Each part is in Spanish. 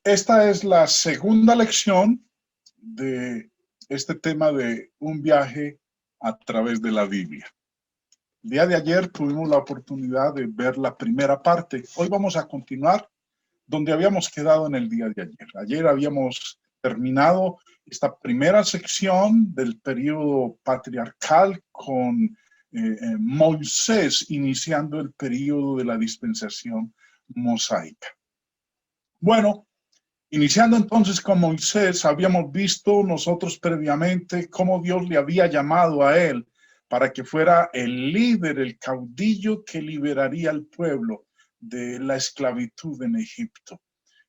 Esta es la segunda lección de este tema de un viaje a través de la Biblia. El día de ayer tuvimos la oportunidad de ver la primera parte. Hoy vamos a continuar donde habíamos quedado en el día de ayer. Ayer habíamos terminado esta primera sección del periodo patriarcal con Moisés iniciando el periodo de la dispensación mosaica. Bueno, iniciando entonces con Moisés, habíamos visto nosotros previamente cómo Dios le había llamado a él para que fuera el líder, el caudillo que liberaría al pueblo de la esclavitud en Egipto.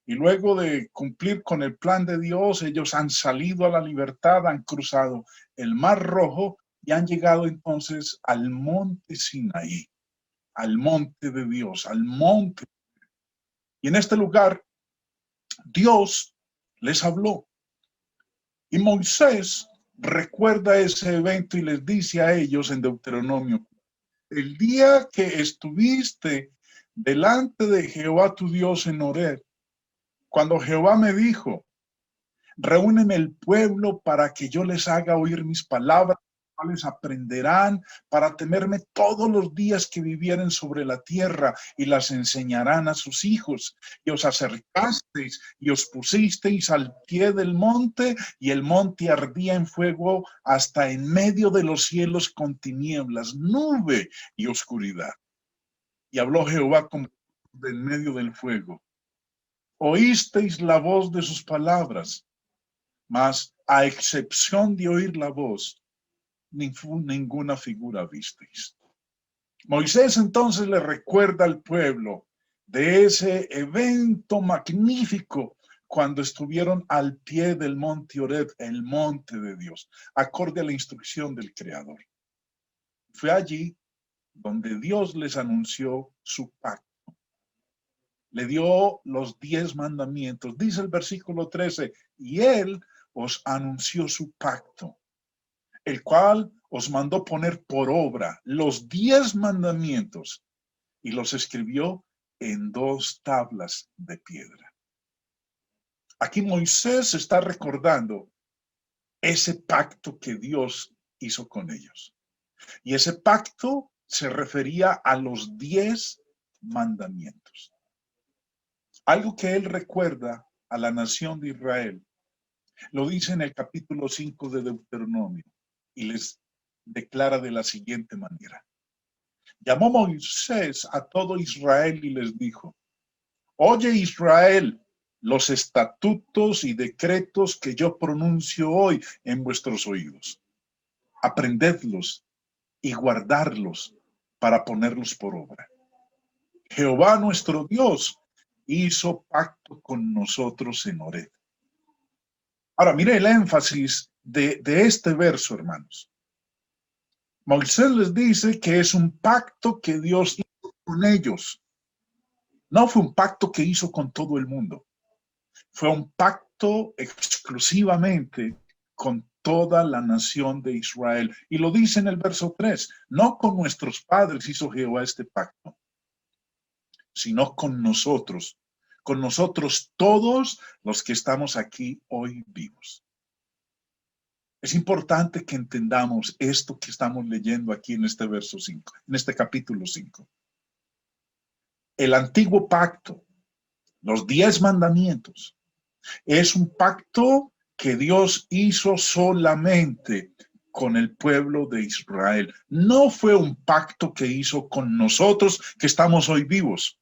Y luego de cumplir con el plan de Dios, ellos han salido a la libertad, han cruzado el Mar Rojo y han llegado entonces al monte Sinaí, al monte de Dios, al monte. Y en este lugar, Dios les habló. Y Moisés recuerda ese evento y les dice a ellos en Deuteronomio: el día que estuviste delante de Jehová tu Dios en Horeb, cuando Jehová me dijo: reúneme el pueblo para que yo les haga oír mis palabras, cuales aprenderán para temerme todos los días que vivieren sobre la tierra, y las enseñarán a sus hijos. Y os acercasteis y os pusisteis al pie del monte, y el monte ardía en fuego hasta en medio de los cielos con tinieblas, nube y oscuridad. Y habló Jehová como en medio del fuego. Oísteis la voz de sus palabras, mas a excepción de oír la voz, ninguna figura visteis. Moisés entonces le recuerda al pueblo de ese evento magnífico cuando estuvieron al pie del monte Horeb, el monte de Dios, acorde a la instrucción del Creador. Fue allí donde Dios les anunció su pacto. Le dio los 10 mandamientos. Dice el versículo 13, y él os anunció su pacto, el cual os mandó poner por obra los 10 mandamientos y los escribió en 2 tablas de piedra. Aquí Moisés está recordando ese pacto que Dios hizo con ellos. Y ese pacto se refería a los 10 mandamientos. Algo que él recuerda a la nación de Israel, lo dice en el capítulo 5 de Deuteronomio y les declara de la siguiente manera. Llamó Moisés a todo Israel y les dijo: oye Israel, los estatutos y decretos que yo pronuncio hoy en vuestros oídos. Aprendedlos y guardarlos para ponerlos por obra. Jehová nuestro Dios hizo pacto con nosotros en Horeb. Ahora, mire el énfasis de este verso, hermanos. Moisés les dice que es un pacto que Dios hizo con ellos. No fue un pacto que hizo con todo el mundo. Fue un pacto exclusivamente con toda la nación de Israel. Y lo dice en el verso 3, no con nuestros padres hizo Jehová este pacto, sino con nosotros todos los que estamos aquí hoy vivos. Es importante que entendamos esto que estamos leyendo aquí en este verso 5, en este capítulo 5. El antiguo pacto, los 10 mandamientos, es un pacto que Dios hizo solamente con el pueblo de Israel. No fue un pacto que hizo con nosotros que estamos hoy vivos.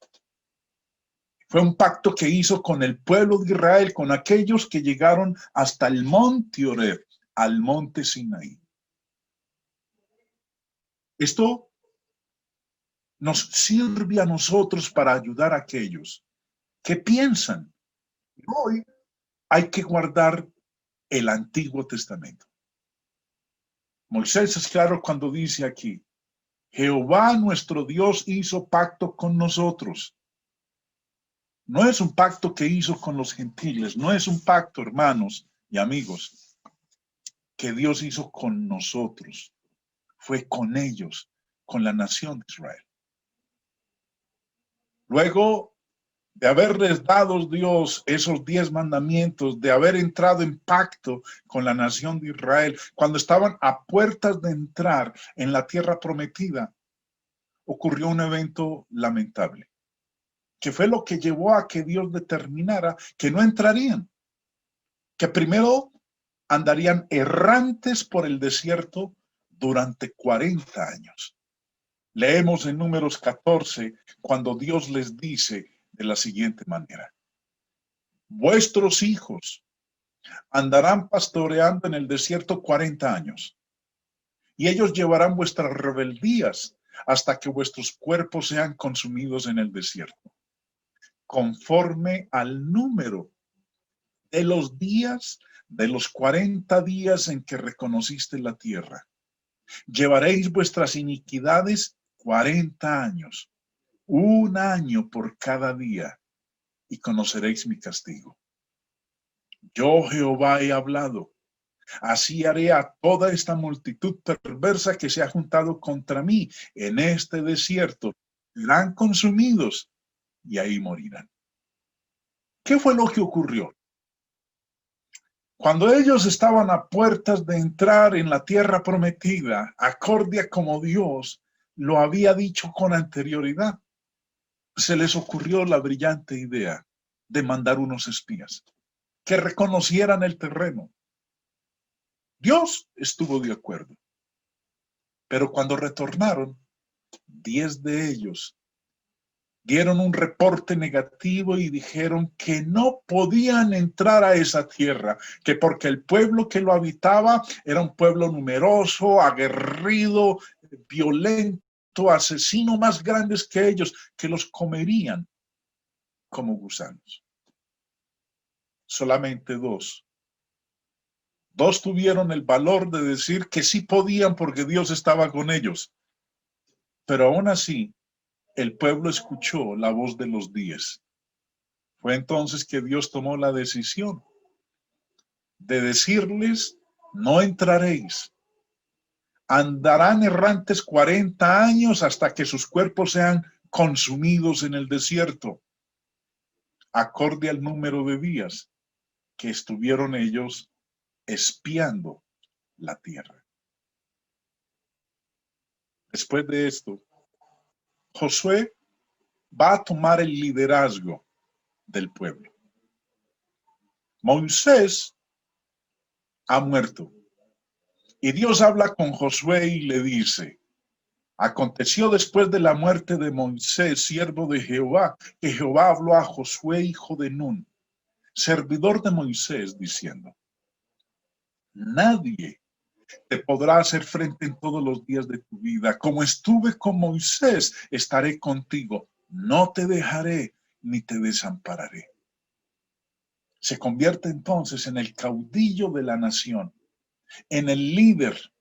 Fue un pacto que hizo con el pueblo de Israel, con aquellos que llegaron hasta el monte Horeb, al monte Sinaí. Esto nos sirve a nosotros para ayudar a aquellos que piensan que hoy hay que guardar el Antiguo Testamento. Moisés es claro cuando dice aquí: Jehová nuestro Dios hizo pacto con nosotros. No es un pacto que hizo con los gentiles, no es un pacto, hermanos y amigos, que Dios hizo con nosotros. Fue con ellos, con la nación de Israel. Luego de haberles dado Dios esos 10 mandamientos, de haber entrado en pacto con la nación de Israel, cuando estaban a puertas de entrar en la tierra prometida, ocurrió un evento lamentable, que fue lo que llevó a que Dios determinara que no entrarían, que primero andarían errantes por el desierto durante 40 años. Leemos en Números 14 cuando Dios les dice de la siguiente manera: vuestros hijos andarán pastoreando en el desierto 40 años, y ellos llevarán vuestras rebeldías hasta que vuestros cuerpos sean consumidos en el desierto, conforme al número de los días de los 40 días en que reconociste la tierra. Llevaréis vuestras iniquidades 40 años, un año por cada día, y conoceréis mi castigo. Yo, Jehová, he hablado. Así haré a toda esta multitud perversa que se ha juntado contra mí en este desierto. Serán consumidos y ahí morirán. ¿Qué fue lo que ocurrió? Cuando ellos estaban a puertas de entrar en la tierra prometida, acorde a como Dios lo había dicho con anterioridad, se les ocurrió la brillante idea de mandar unos espías que reconocieran el terreno. Dios estuvo de acuerdo, pero cuando retornaron, 10 de ellos dieron un reporte negativo y dijeron que no podían entrar a esa tierra, que porque el pueblo que lo habitaba era un pueblo numeroso, aguerrido, violento, asesino más grandes que ellos, que los comerían como gusanos. Solamente dos tuvieron el valor de decir que sí podían porque Dios estaba con ellos, pero aún así el pueblo escuchó la voz de los 10. Fue entonces que Dios tomó la decisión de decirles: no entraréis. Andarán errantes 40 años hasta que sus cuerpos sean consumidos en el desierto, acorde al número de días que estuvieron ellos espiando la tierra. Después de esto, Josué va a tomar el liderazgo del pueblo. Moisés ha muerto y Dios habla con Josué y le dice: aconteció después de la muerte de Moisés, siervo de Jehová, que Jehová habló a Josué, hijo de Nun, servidor de Moisés, diciendo: nadie te podrá hacer frente en todos los días de tu vida. Como estuve con Moisés, estaré contigo. No te dejaré ni te desampararé. Se convierte entonces en el caudillo de la nación, en el líder,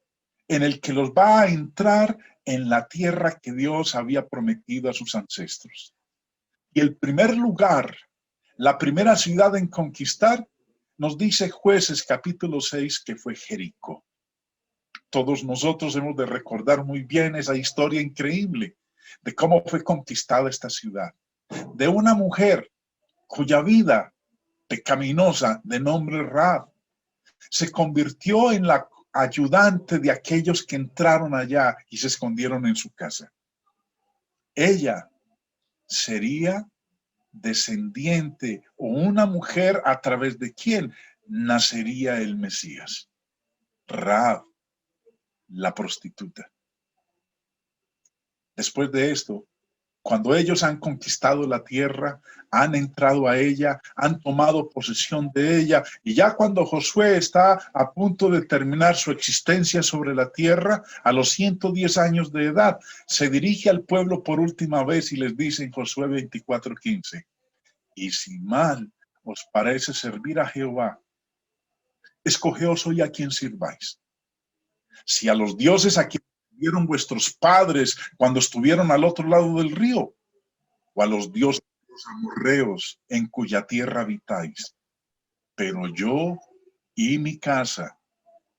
en el que los va a entrar en la tierra que Dios había prometido a sus ancestros. Y el primer lugar, la primera ciudad en conquistar, nos dice Jueces capítulo 6 que fue Jericó. Todos nosotros hemos de recordar muy bien esa historia increíble de cómo fue conquistada esta ciudad, de una mujer cuya vida pecaminosa de nombre Rahab se convirtió en la ayudante de aquellos que entraron allá y se escondieron en su casa. Ella sería descendiente o una mujer a través de quien nacería el Mesías. Rahab, la prostituta. Después de esto, cuando ellos han conquistado la tierra, han entrado a ella, han tomado posesión de ella, y ya cuando Josué está a punto de terminar su existencia sobre la tierra, a los 110 años de edad, se dirige al pueblo por última vez y les dice en Josué 24:15: y si mal os parece servir a Jehová, escogeos hoy a quien sirváis. Si a los dioses a quien vieron vuestros padres cuando estuvieron al otro lado del río, o a los dioses de los amorreos en cuya tierra habitáis. Pero yo y mi casa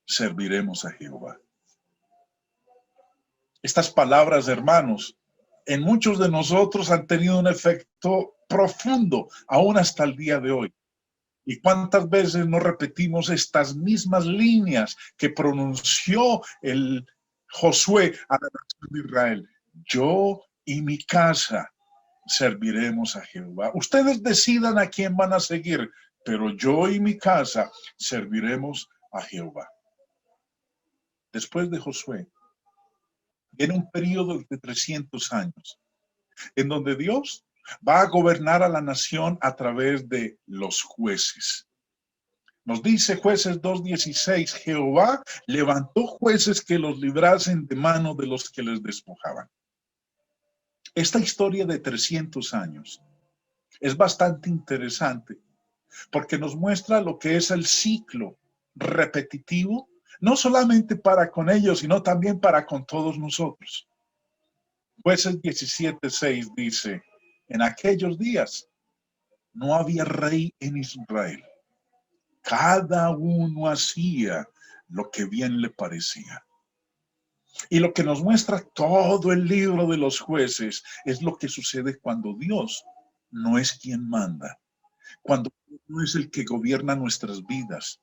serviremos a Jehová. Estas palabras, hermanos, en muchos de nosotros han tenido un efecto profundo, aún hasta el día de hoy. ¿Y cuántas veces no repetimos estas mismas líneas que pronunció el Josué a la nación de Israel? Yo y mi casa serviremos a Jehová. Ustedes decidan a quién van a seguir, pero yo y mi casa serviremos a Jehová. Después de Josué, viene un periodo de 300 años, en donde Dios va a gobernar a la nación a través de los jueces. Nos dice Jueces 2:16, Jehová levantó jueces que los librasen de mano de los que les despojaban. Esta historia de 300 años es bastante interesante porque nos muestra lo que es el ciclo repetitivo, no solamente para con ellos, sino también para con todos nosotros. Jueces 17:6 dice, en aquellos días no había rey en Israel. Cada uno hacía lo que bien le parecía. Y lo que nos muestra todo el libro de los jueces es lo que sucede cuando Dios no es quien manda, cuando no es el que gobierna nuestras vidas,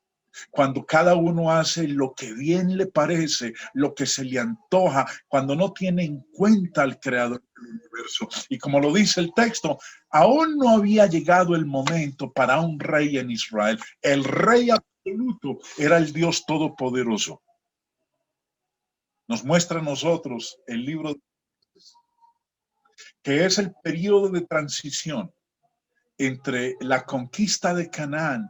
cuando cada uno hace lo que bien le parece, lo que se le antoja, cuando no tiene en cuenta al creador del universo. Y como lo dice el texto, aún no había llegado el momento para un rey en Israel. El rey absoluto era el Dios todopoderoso. Nos muestra a nosotros el libro que es el periodo de transición entre la conquista de Canaán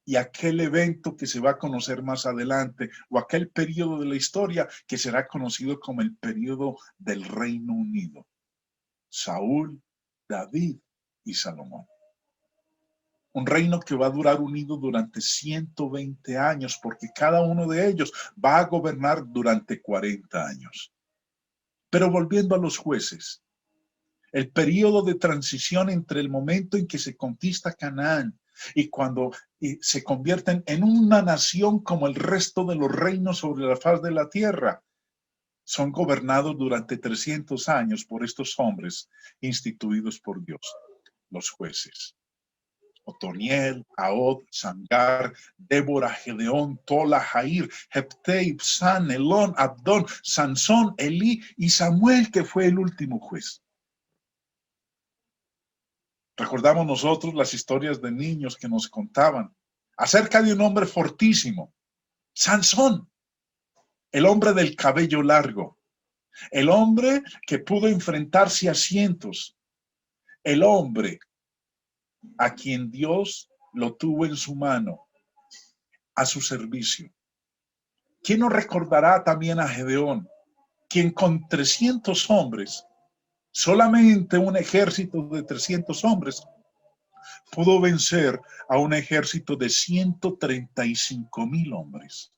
y aquel evento que se va a conocer más adelante, o aquel periodo de la historia que será conocido como el periodo del Reino Unido. Saúl, David y Salomón. Un reino que va a durar unido durante 120 años, porque cada uno de ellos va a gobernar durante 40 años. Pero volviendo a los jueces, el periodo de transición entre el momento en que se conquista Canaán y cuando se convierten en una nación como el resto de los reinos sobre la faz de la tierra, son gobernados durante 300 años por estos hombres instituidos por Dios, los jueces. Otoniel, Ahod, Samgar, Débora, Gedeón, Tola, Jair, Jepté, Ibsán, Elón, Abdón, Sansón, Elí y Samuel, que fue el último juez. Recordamos nosotros las historias de niños que nos contaban acerca de un hombre fortísimo, Sansón, el hombre del cabello largo, el hombre que pudo enfrentarse a cientos, el hombre a quien Dios lo tuvo en su mano, a su servicio. ¿Quién nos recordará también a Gedeón, quien con 300 hombres, solamente un ejército de 300 hombres, pudo vencer a un ejército de 135,000 hombres?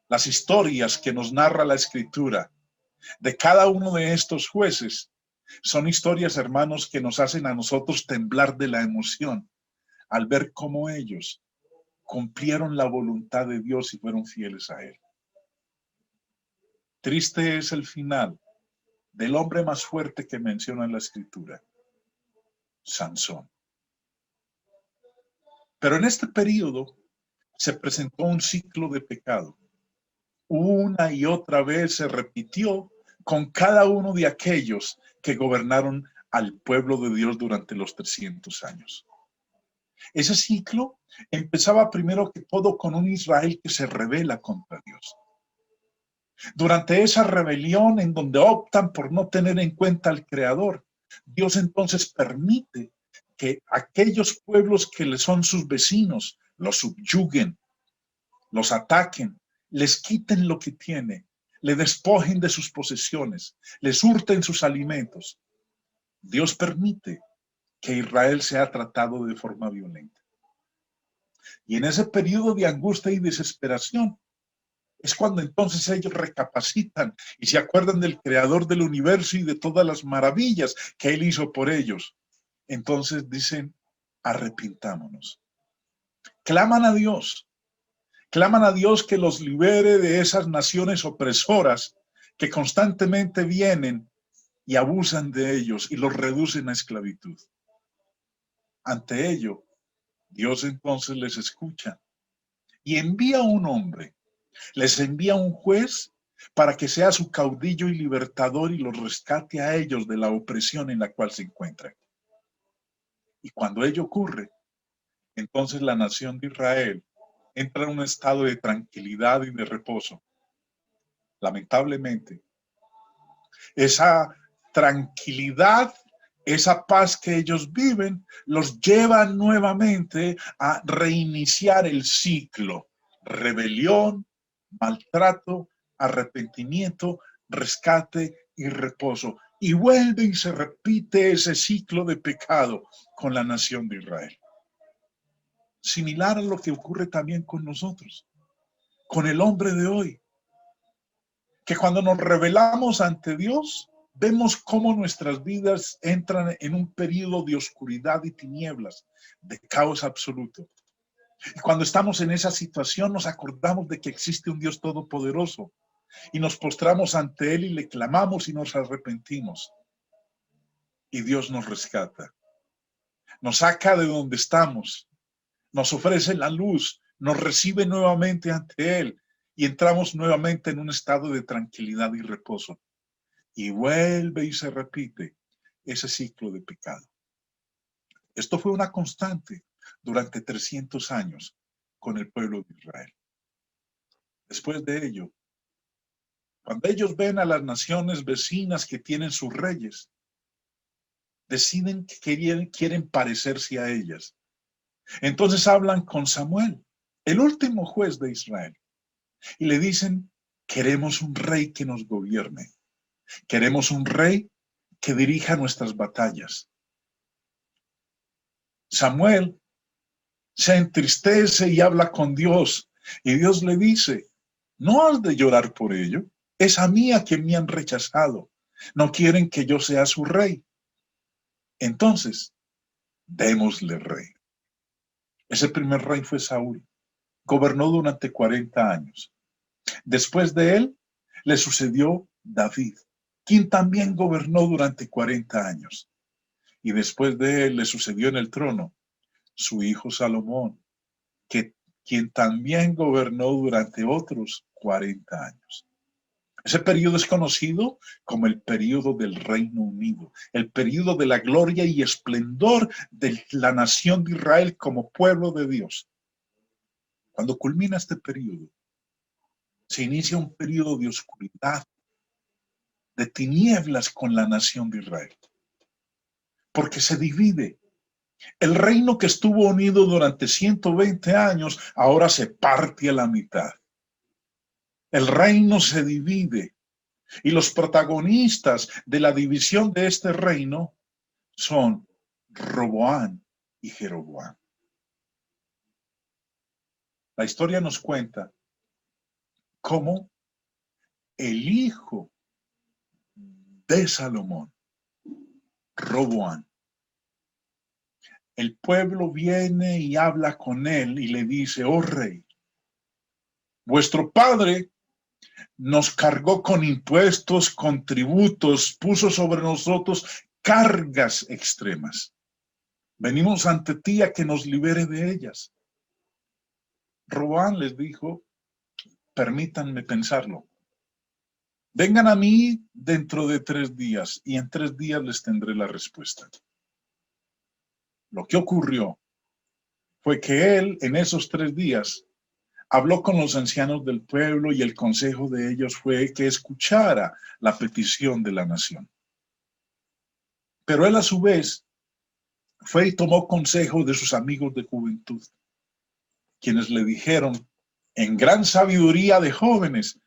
Las historias que nos narra la Escritura de cada uno de estos jueces son historias, hermanos, que nos hacen a nosotros temblar de la emoción al ver cómo ellos cumplieron la voluntad de Dios y fueron fieles a Él. Triste es el final del hombre más fuerte que menciona en la Escritura, Sansón. Pero en este periodo se presentó un ciclo de pecado. Una y otra vez se repitió con cada uno de aquellos que gobernaron al pueblo de Dios durante los 300 años. Ese ciclo empezaba primero que todo con un Israel que se rebela contra Dios. Durante esa rebelión en donde optan por no tener en cuenta al Creador, Dios entonces permite que aquellos pueblos que le son sus vecinos los subyuguen, los ataquen, les quiten lo que tiene, le despojen de sus posesiones, les hurten sus alimentos. Dios permite que Israel sea tratado de forma violenta. Y en ese periodo de angustia y desesperación es cuando entonces ellos recapacitan y se acuerdan del Creador del universo y de todas las maravillas que Él hizo por ellos. Entonces dicen, arrepintámonos. Claman a Dios que los libere de esas naciones opresoras que constantemente vienen y abusan de ellos y los reducen a esclavitud. Ante ello, Dios entonces les escucha y envía un hombre, les envía un juez para que sea su caudillo y libertador y los rescate a ellos de la opresión en la cual se encuentran. Y cuando ello ocurre, entonces la nación de Israel entra en un estado de tranquilidad y de reposo. Lamentablemente, esa tranquilidad, esa paz que ellos viven, los lleva nuevamente a reiniciar el ciclo. Rebelión, maltrato, arrepentimiento, rescate y reposo. Y vuelve y se repite ese ciclo de pecado con la nación de Israel. Similar a lo que ocurre también con nosotros, con el hombre de hoy, que cuando nos rebelamos ante Dios, vemos cómo nuestras vidas entran en un periodo de oscuridad y tinieblas, de caos absoluto. Y cuando estamos en esa situación, nos acordamos de que existe un Dios todopoderoso y nos postramos ante Él y le clamamos y nos arrepentimos. Y Dios nos rescata, nos saca de donde estamos, nos ofrece la luz, nos recibe nuevamente ante Él y entramos nuevamente en un estado de tranquilidad y reposo. Y vuelve y se repite ese ciclo de pecado. Esto fue una constante durante 300 años con el pueblo de Israel. Después de ello, cuando ellos ven a las naciones vecinas que tienen sus reyes, deciden que quieren parecerse a ellas. Entonces hablan con Samuel, el último juez de Israel, y le dicen: queremos un rey que nos gobierne. Queremos un rey que dirija nuestras batallas. Samuel se entristece y habla con Dios, y Dios le dice: no has de llorar por ello, es a mí a quien me han rechazado, no quieren que yo sea su rey. Entonces, démosle rey. Ese primer rey fue Saúl, gobernó durante 40 años. Después de él, le sucedió David, quien también gobernó durante 40 años. Y después de él le sucedió en el trono su hijo Salomón, quien también gobernó durante otros 40 años. Ese periodo es conocido como el periodo del Reino Unido, el periodo de la gloria y esplendor de la nación de Israel como pueblo de Dios. Cuando culmina este periodo, se inicia un periodo de oscuridad, de tinieblas con la nación de Israel, porque se divide. El reino que estuvo unido durante 120 años ahora se parte a la mitad. El reino se divide y los protagonistas de la división de este reino son Roboam y Jeroboam. La historia nos cuenta cómo el hijo de Salomón, Roboam, el pueblo viene y habla con él y le dice: oh rey, vuestro padre nos cargó con impuestos, con tributos, puso sobre nosotros cargas extremas. Venimos ante ti a que nos libere de ellas. Roboam les dijo: permítanme pensarlo. Vengan a mí dentro de 3 días y en 3 días les tendré la respuesta. Lo que ocurrió fue que él en esos 3 días habló con los ancianos del pueblo y el consejo de ellos fue que escuchara la petición de la nación. Pero él a su vez fue y tomó consejo de sus amigos de juventud, quienes le dijeron en gran sabiduría de jóvenes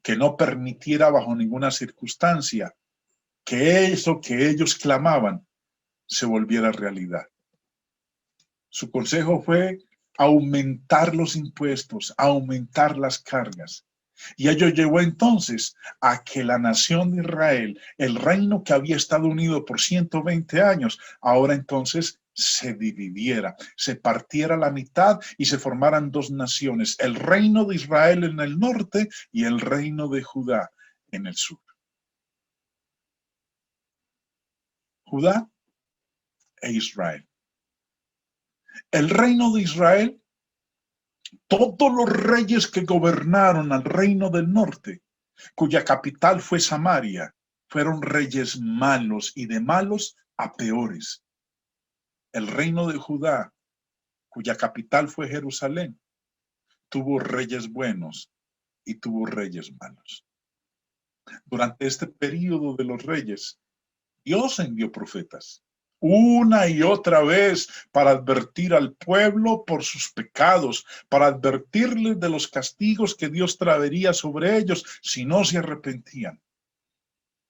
que no permitiera bajo ninguna circunstancia que eso que ellos clamaban se volviera realidad. Su consejo fue aumentar los impuestos, aumentar las cargas. Y ello llevó entonces a que la nación de Israel, el reino que había estado unido por 120 años, ahora entonces se dividiera, se partiera a la mitad y se formaran 2 naciones, el reino de Israel en el norte y el reino de Judá en el sur. Judá e Israel. El reino de Israel, todos los reyes que gobernaron al reino del norte, cuya capital fue Samaria, fueron reyes malos y de malos a peores. El reino de Judá, cuya capital fue Jerusalén, tuvo reyes buenos y tuvo reyes malos. Durante este periodo de los reyes, Dios envió profetas una y otra vez para advertir al pueblo por sus pecados, para advertirles de los castigos que Dios traería sobre ellos si no se arrepentían.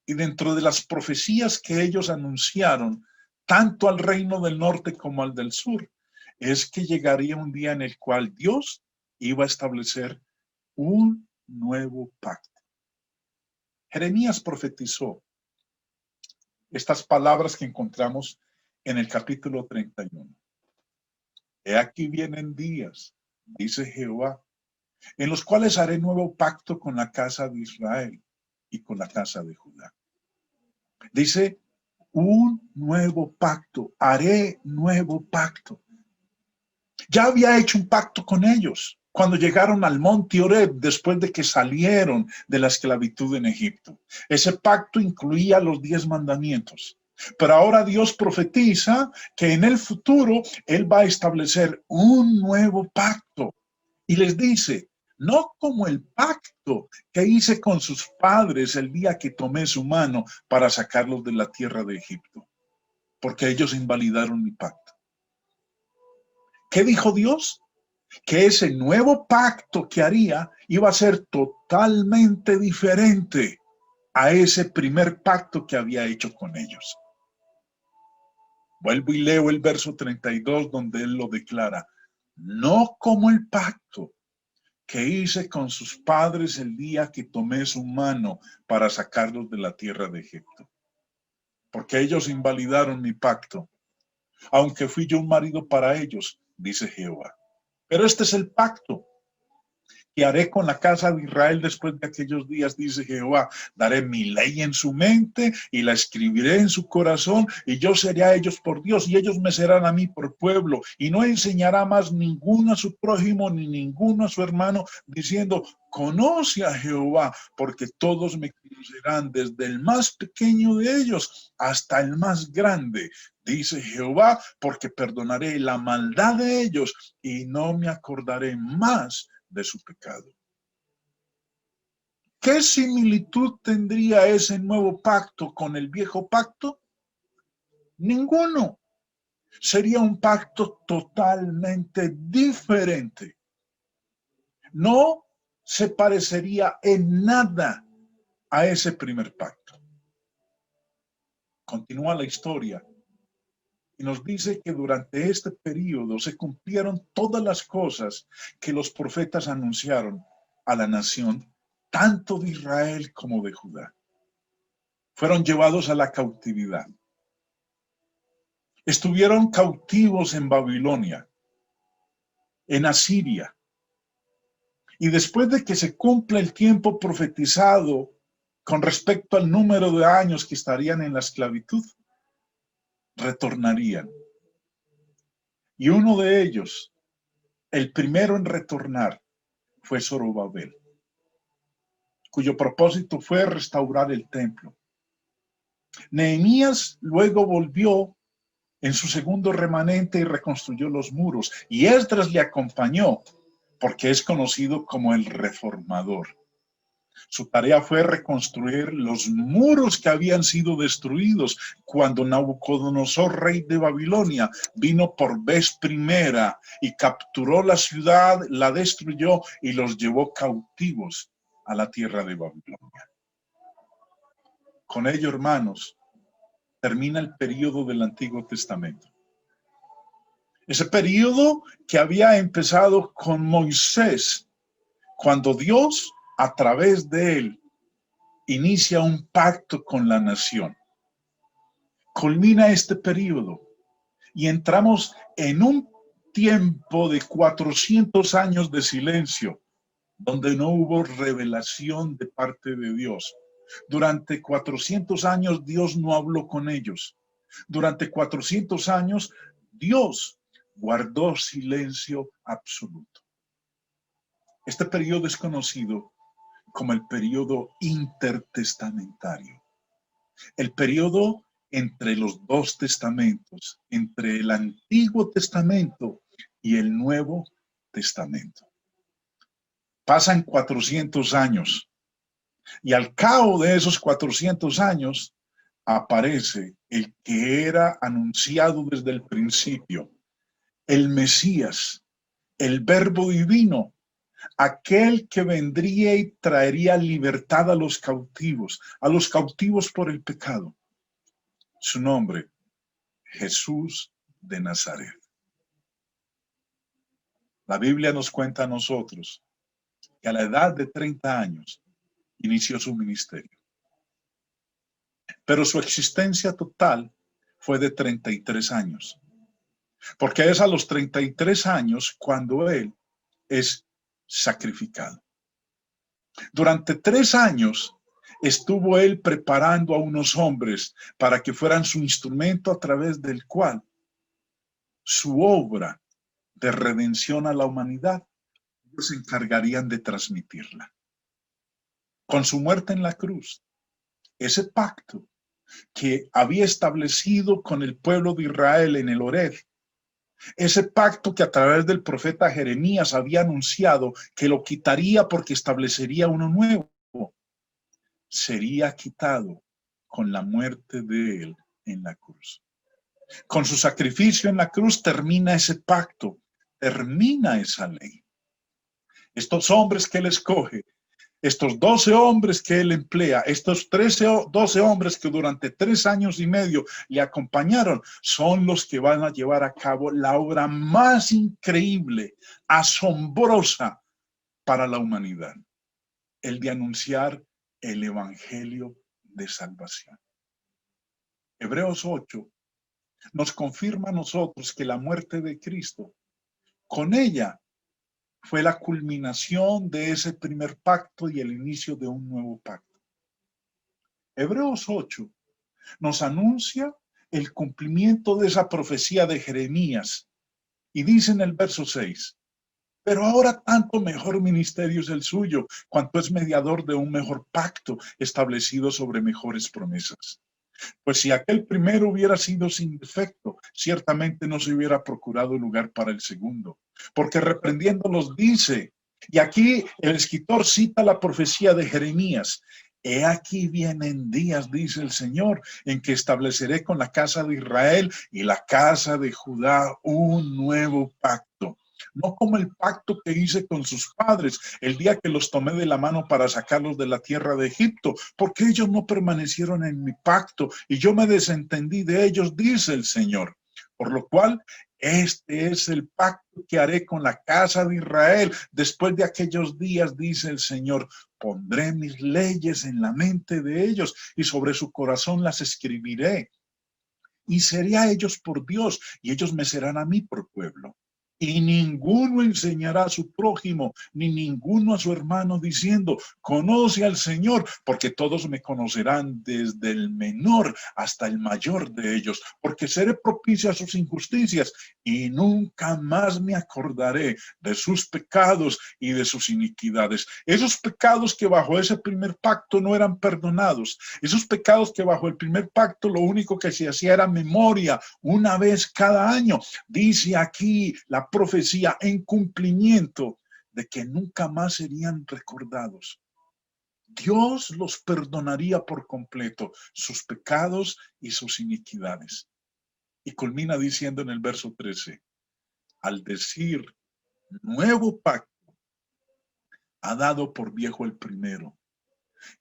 Y dentro de las profecías que ellos anunciaron, tanto al reino del norte como al del sur, es que llegaría un día en el cual Dios iba a establecer un nuevo pacto. Jeremías profetizó estas palabras que encontramos en el capítulo 31. He aquí vienen días, dice Jehová, en los cuales haré nuevo pacto con la casa de Israel y con la casa de Judá. Dice, un nuevo pacto, haré nuevo pacto. Ya había hecho un pacto con ellos cuando llegaron al monte Horeb después de que salieron de la esclavitud en Egipto. Ese pacto incluía los 10 mandamientos. Pero ahora Dios profetiza que en el futuro Él va a establecer un nuevo pacto. Y les dice, no como el pacto que hice con sus padres el día que tomé su mano para sacarlos de la tierra de Egipto, porque ellos invalidaron mi pacto. ¿Qué dijo Dios? Que ese nuevo pacto que haría iba a ser totalmente diferente a ese primer pacto que había hecho con ellos. Vuelvo y leo el verso 32 donde él lo declara. No como el pacto que hice con sus padres el día que tomé su mano para sacarlos de la tierra de Egipto. Porque ellos invalidaron mi pacto, aunque fui yo un marido para ellos, dice Jehová. Pero este es el pacto que haré con la casa de Israel después de aquellos días, dice Jehová. Daré mi ley en su mente y la escribiré en su corazón, y yo seré a ellos por Dios y ellos me serán a mí por pueblo. Y no enseñará más ninguno a su prójimo ni ninguno a su hermano, diciendo, conoce a Jehová, porque todos me conocerán, desde el más pequeño de ellos hasta el más grande, dice Jehová, porque perdonaré la maldad de ellos y no me acordaré más de su pecado. ¿Qué similitud tendría ese nuevo pacto con el viejo pacto? Ninguno. Sería un pacto totalmente diferente. No se parecería en nada a ese primer pacto. Continúa la historia y nos dice que durante este periodo se cumplieron todas las cosas que los profetas anunciaron a la nación, tanto de Israel como de Judá. Fueron llevados a la cautividad. Estuvieron cautivos en Babilonia, en Asiria. Y después de que se cumpla el tiempo profetizado con respecto al número de años que estarían en la esclavitud, retornarían. Y uno de ellos, el primero en retornar, fue Zorobabel, cuyo propósito fue restaurar el templo. Nehemías luego volvió en su segundo remanente y reconstruyó los muros, y Esdras le acompañó porque es conocido como el reformador. Su tarea fue reconstruir los muros que habían sido destruidos cuando Nabucodonosor, rey de Babilonia, vino por vez primera y capturó la ciudad, la destruyó y los llevó cautivos a la tierra de Babilonia. Con ello, hermanos, termina el periodo del Antiguo Testamento. Ese periodo que había empezado con Moisés, cuando Dios, a través de él, inicia un pacto con la nación. Culmina este periodo y entramos en un tiempo de 400 años de silencio, donde no hubo revelación de parte de Dios. Durante 400 años Dios no habló con ellos. Durante 400 años, Dios guardó silencio absoluto. Este periodo es conocido como el periodo intertestamentario, el periodo entre los dos testamentos, entre el Antiguo Testamento y el Nuevo Testamento. Pasan 400 años y al cabo de esos 400 años aparece el que era anunciado desde el principio, el Mesías, el Verbo divino, aquel que vendría y traería libertad a los cautivos por el pecado. Su nombre, Jesús de Nazaret. La Biblia nos cuenta a nosotros que a la edad de 30 años inició su ministerio. Pero su existencia total fue de 33 años. Porque es a los 33 años cuando él es sacrificado. Durante 3 años estuvo él preparando a unos hombres para que fueran su instrumento a través del cual su obra de redención a la humanidad ellos se encargarían de transmitirla. Con su muerte en la cruz, ese pacto que había establecido con el pueblo de Israel en el Horeb, ese pacto que a través del profeta Jeremías había anunciado que lo quitaría porque establecería uno nuevo, sería quitado con la muerte de él en la cruz. Con su sacrificio en la cruz termina ese pacto, termina esa ley. Estos hombres que él escoge, estos 12 hombres que él emplea, estos 12 hombres que durante 3 años y medio le acompañaron, son los que van a llevar a cabo la obra más increíble, asombrosa para la humanidad, el de anunciar el evangelio de salvación. Hebreos 8 nos confirma a nosotros que la muerte de Cristo, con ella fue la culminación de ese primer pacto y el inicio de un nuevo pacto. Hebreos 8 nos anuncia el cumplimiento de esa profecía de Jeremías y dice en el verso 6, pero ahora tanto mejor ministerio es el suyo, cuanto es mediador de un mejor pacto establecido sobre mejores promesas. Pues si aquel primero hubiera sido sin defecto, ciertamente no se hubiera procurado lugar para el segundo, porque reprendiéndolos dice, y aquí el escritor cita la profecía de Jeremías, he aquí vienen días, dice el Señor, en que estableceré con la casa de Israel y la casa de Judá un nuevo pacto. No como el pacto que hice con sus padres el día que los tomé de la mano para sacarlos de la tierra de Egipto, porque ellos no permanecieron en mi pacto y yo me desentendí de ellos, dice el Señor. Por lo cual, este es el pacto que haré con la casa de Israel después de aquellos días, dice el Señor. Pondré mis leyes en la mente de ellos y sobre su corazón las escribiré. Y seré a ellos por Dios y ellos me serán a mí por pueblo. Y ninguno enseñará a su prójimo, ni ninguno a su hermano diciendo, conoce al Señor, porque todos me conocerán desde el menor hasta el mayor de ellos, porque seré propicio a sus injusticias y nunca más me acordaré de sus pecados y de sus iniquidades. Esos pecados que bajo ese primer pacto no eran perdonados, esos pecados que bajo el primer pacto lo único que se hacía era memoria una vez cada año. Dice aquí la profecía en cumplimiento de que nunca más serían recordados. Dios los perdonaría por completo, sus pecados y sus iniquidades. Y culmina diciendo en el verso 13, al decir nuevo pacto, ha dado por viejo el primero,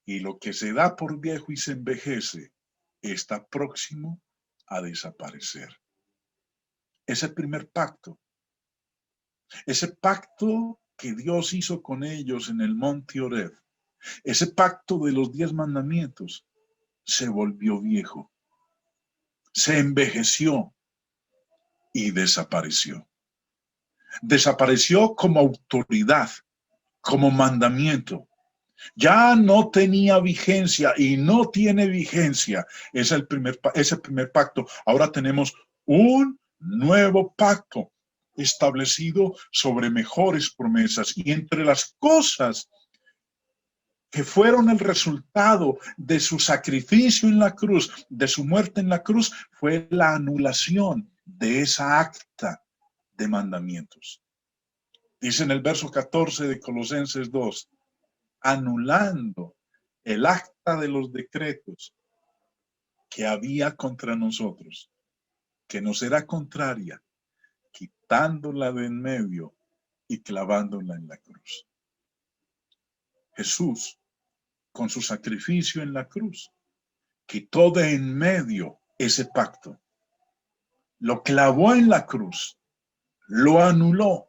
y lo que se da por viejo y se envejece está próximo a desaparecer. Ese primer pacto, ese pacto que Dios hizo con ellos en el monte Horeb, ese pacto de los 10 mandamientos, se volvió viejo, se envejeció y desapareció. Desapareció como autoridad, como mandamiento, Ya no tenía vigencia y no tiene vigencia ese primer pacto. Ahora tenemos un nuevo pacto establecido sobre mejores promesas. Y entre las cosas que fueron el resultado de su sacrificio en la cruz, de su muerte en la cruz, fue la anulación de esa acta de mandamientos. Dice en el verso 14 de Colosenses 2, anulando el acta de los decretos que había contra nosotros, que nos era contraria, quitándola de en medio y clavándola en la cruz. Jesús, con su sacrificio en la cruz, quitó de en medio ese pacto, lo clavó en la cruz, lo anuló.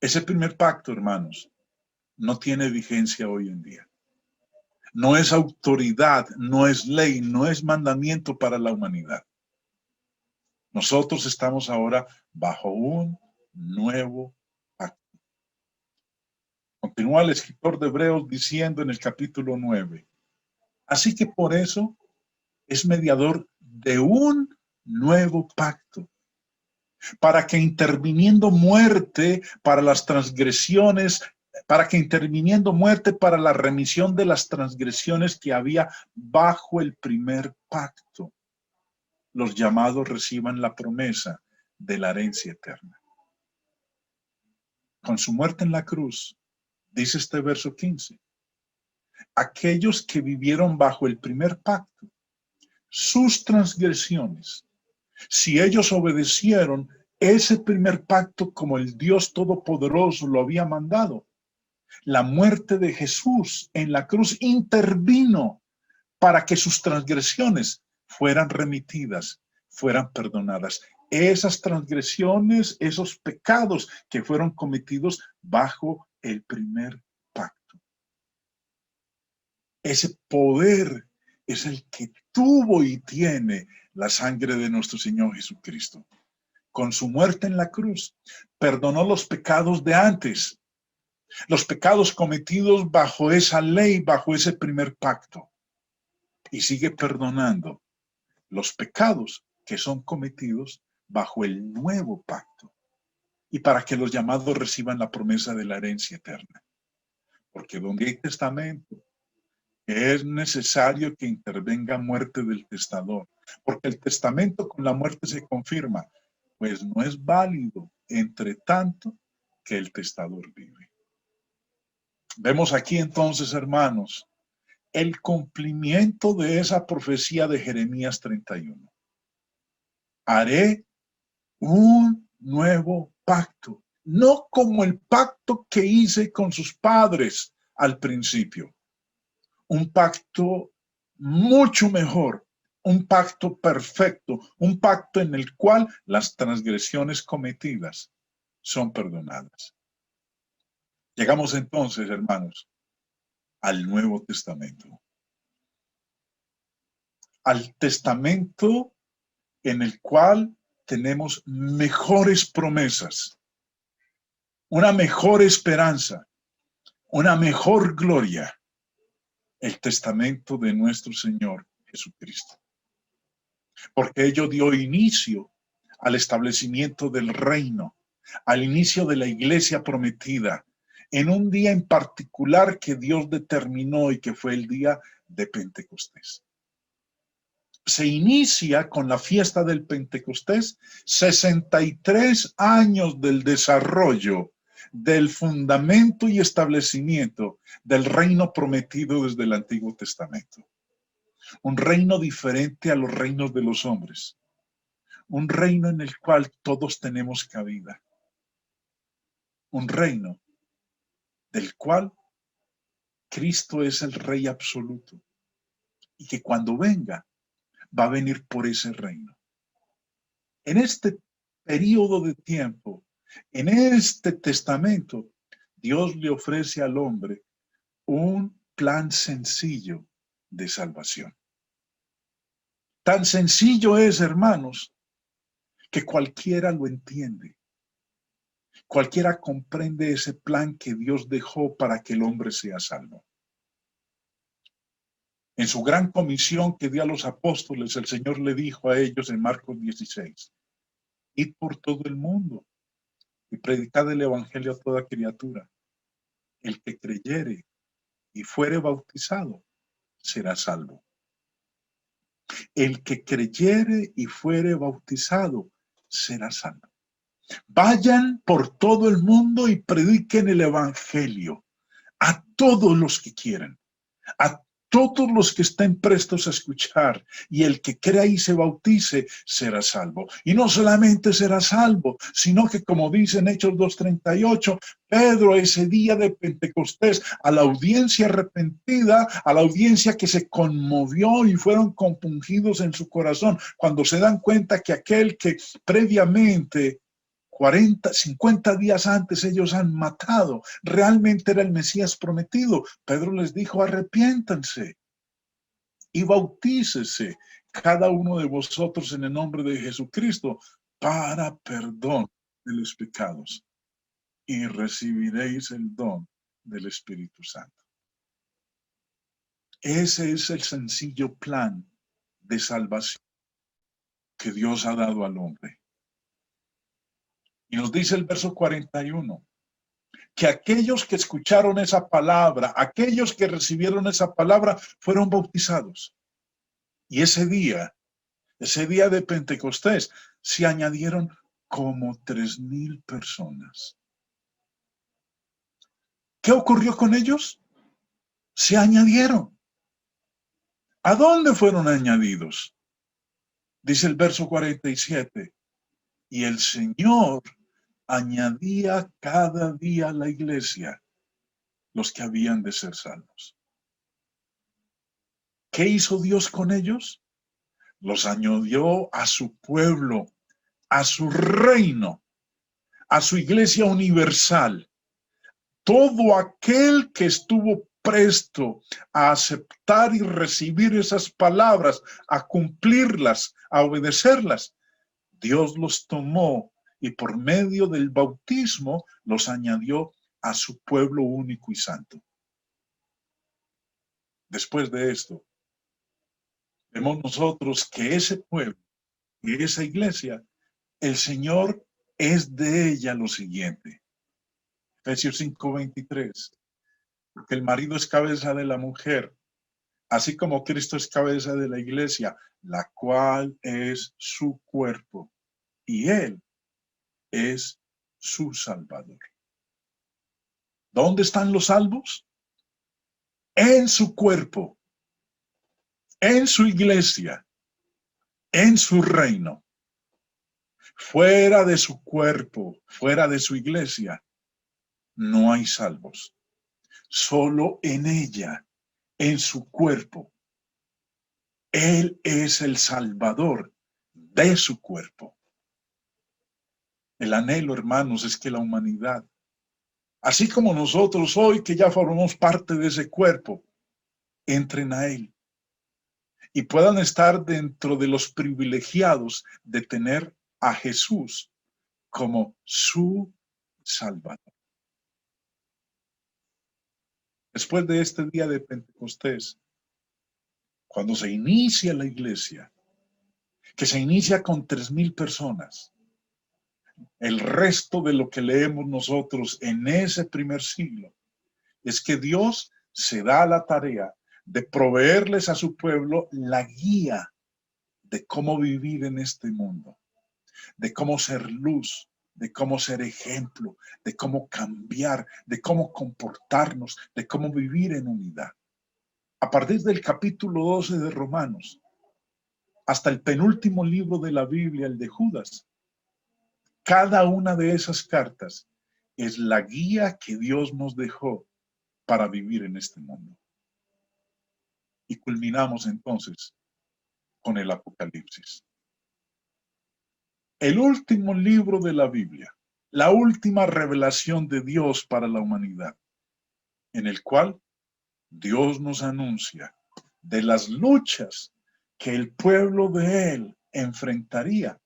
Ese primer pacto, hermanos, no tiene vigencia hoy en día. No es autoridad, no es ley, no es mandamiento para la humanidad. Nosotros estamos ahora bajo un nuevo pacto. Continúa el escritor de Hebreos diciendo en el capítulo 9, así que por eso es mediador de un nuevo pacto, para que interviniendo muerte para las transgresiones, para que interviniendo muerte para la remisión de las transgresiones que había bajo el primer pacto, los llamados reciban la promesa de la herencia eterna. Con su muerte en la cruz, dice este verso 15, aquellos que vivieron bajo el primer pacto, sus transgresiones, si ellos obedecieron ese primer pacto como el Dios Todopoderoso lo había mandado, la muerte de Jesús en la cruz intervino para que sus transgresiones fueran remitidas, fueran perdonadas. Esas transgresiones, esos pecados que fueron cometidos bajo el primer pacto. Ese poder es el que tuvo y tiene la sangre de nuestro Señor Jesucristo. Con su muerte en la cruz, perdonó los pecados de antes, los pecados cometidos bajo esa ley, bajo ese primer pacto. Y sigue perdonando los pecados que son cometidos bajo el nuevo pacto. Y para que los llamados reciban la promesa de la herencia eterna. Porque donde hay testamento, es necesario que intervenga muerte del testador. Porque el testamento con la muerte se confirma, pues no es válido entre tanto que el testador vive. Vemos aquí entonces, hermanos, el cumplimiento de esa profecía de Jeremías 31. Haré un nuevo pacto, no como el pacto que hice con sus padres al principio. Un pacto mucho mejor, un pacto perfecto, un pacto en el cual las transgresiones cometidas son perdonadas. Llegamos entonces, hermanos, al Nuevo Testamento. Al testamento en el cual tenemos mejores promesas, una mejor esperanza, una mejor gloria, el testamento de nuestro Señor Jesucristo. Porque ello dio inicio al establecimiento del reino, al inicio de la iglesia prometida, en un día en particular que Dios determinó y que fue el día de Pentecostés. Se inicia con la fiesta del Pentecostés, 63 años del desarrollo, del fundamento y establecimiento del reino prometido desde el Antiguo Testamento. Un reino diferente a los reinos de los hombres. Un reino en el cual todos tenemos cabida. Un reino del cual Cristo es el Rey absoluto. Y que cuando venga, va a venir por ese reino. En este periodo de tiempo, en este testamento, Dios le ofrece al hombre un plan sencillo de salvación. Tan sencillo es, hermanos, que cualquiera lo entiende, Cualquiera comprende ese plan que Dios dejó para que el hombre sea salvo. En su gran comisión que dio a los apóstoles, el Señor le dijo a ellos en Marcos 16, id por todo el mundo y predicad el evangelio a toda criatura. El que creyere y fuere bautizado será salvo. El que creyere y fuere bautizado será salvo. Vayan por todo el mundo y prediquen el evangelio a todos los que quieran, a todos los que estén prestos a escuchar, y el que crea y se bautice será salvo. Y no solamente será salvo, sino que, como dice en Hechos 2:38, Pedro ese día de Pentecostés, a la audiencia arrepentida, a la audiencia que se conmovió y fueron compungidos en su corazón, cuando se dan cuenta que aquel que previamente 50 días antes ellos han matado, realmente era el Mesías prometido. Pedro les dijo, arrepiéntanse y bautícese cada uno de vosotros en el nombre de Jesucristo para perdón de los pecados y recibiréis el don del Espíritu Santo. Ese es el sencillo plan de salvación que Dios ha dado al hombre. Y nos dice el verso 41, que aquellos que escucharon esa palabra, aquellos que recibieron esa palabra, fueron bautizados. Y ese día de Pentecostés, se añadieron como 3,000 personas. ¿Qué ocurrió con ellos? Se añadieron. ¿A dónde fueron añadidos? Dice el verso 47, y el Señor añadía cada día a la iglesia los que habían de ser salvos. ¿Qué hizo Dios con ellos? Los añadió a su pueblo, a su reino, a su iglesia universal. Todo aquel que estuvo presto a aceptar y recibir esas palabras, a cumplirlas, a obedecerlas, Dios los tomó y por medio del bautismo los añadió a su pueblo único y santo. Después de esto, vemos nosotros que ese pueblo, que esa iglesia, el Señor es de ella lo siguiente. Efesios 5:23, porque el marido es cabeza de la mujer, así como Cristo es cabeza de la iglesia, la cual es su cuerpo, y Él es su Salvador. ¿Dónde están los salvos? En su cuerpo, en su iglesia, en su reino. Fuera de su cuerpo, fuera de su iglesia, no hay salvos. Solo en ella, en su cuerpo, Él es el Salvador de su cuerpo. El anhelo, hermanos, es que la humanidad, así como nosotros hoy que ya formamos parte de ese cuerpo, entren a Él y puedan estar dentro de los privilegiados de tener a Jesús como su Salvador. Después de este día de Pentecostés, cuando se inicia la iglesia, que se inicia con 3,000 personas, el resto de lo que leemos nosotros en ese primer siglo es que Dios se da la tarea de proveerles a su pueblo la guía de cómo vivir en este mundo, de cómo ser luz, de cómo ser ejemplo, de cómo cambiar, de cómo comportarnos, de cómo vivir en unidad. A partir del capítulo 12 de Romanos hasta el penúltimo libro de la Biblia, el de Judas, cada una de esas cartas es la guía que Dios nos dejó para vivir en este mundo. Y culminamos entonces con el Apocalipsis. El último libro de la Biblia, la última revelación de Dios para la humanidad, en el cual Dios nos anuncia de las luchas que el pueblo de Él enfrentaría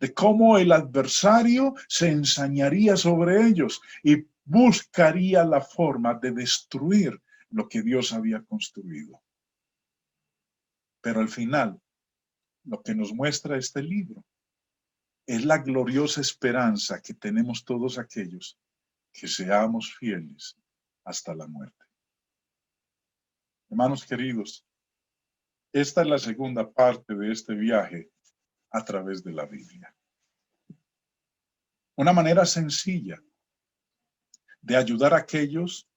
de cómo el adversario se ensañaría sobre ellos y buscaría la forma de destruir lo que Dios había construido. Pero al final, lo que nos muestra este libro es la gloriosa esperanza que tenemos todos aquellos que seamos fieles hasta la muerte. Hermanos queridos, esta es la segunda parte de este viaje a través de la Biblia. Una manera sencilla de ayudar a aquellos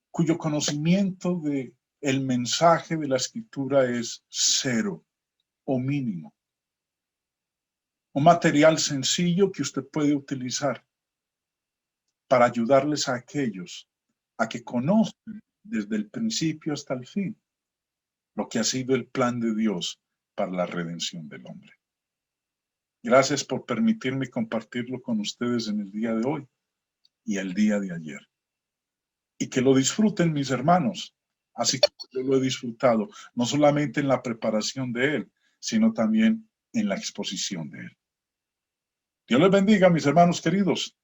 cuyo conocimiento de el mensaje de la Escritura es cero o mínimo. Un material sencillo que usted puede utilizar para ayudarles a aquellos a que conozcan desde el principio hasta el fin lo que ha sido el plan de Dios para la redención del hombre. Gracias por permitirme compartirlo con ustedes en el día de hoy y el día de ayer. Y que lo disfruten mis hermanos, así como yo lo he disfrutado, no solamente en la preparación de él, sino también en la exposición de él. Dios les bendiga, mis hermanos queridos.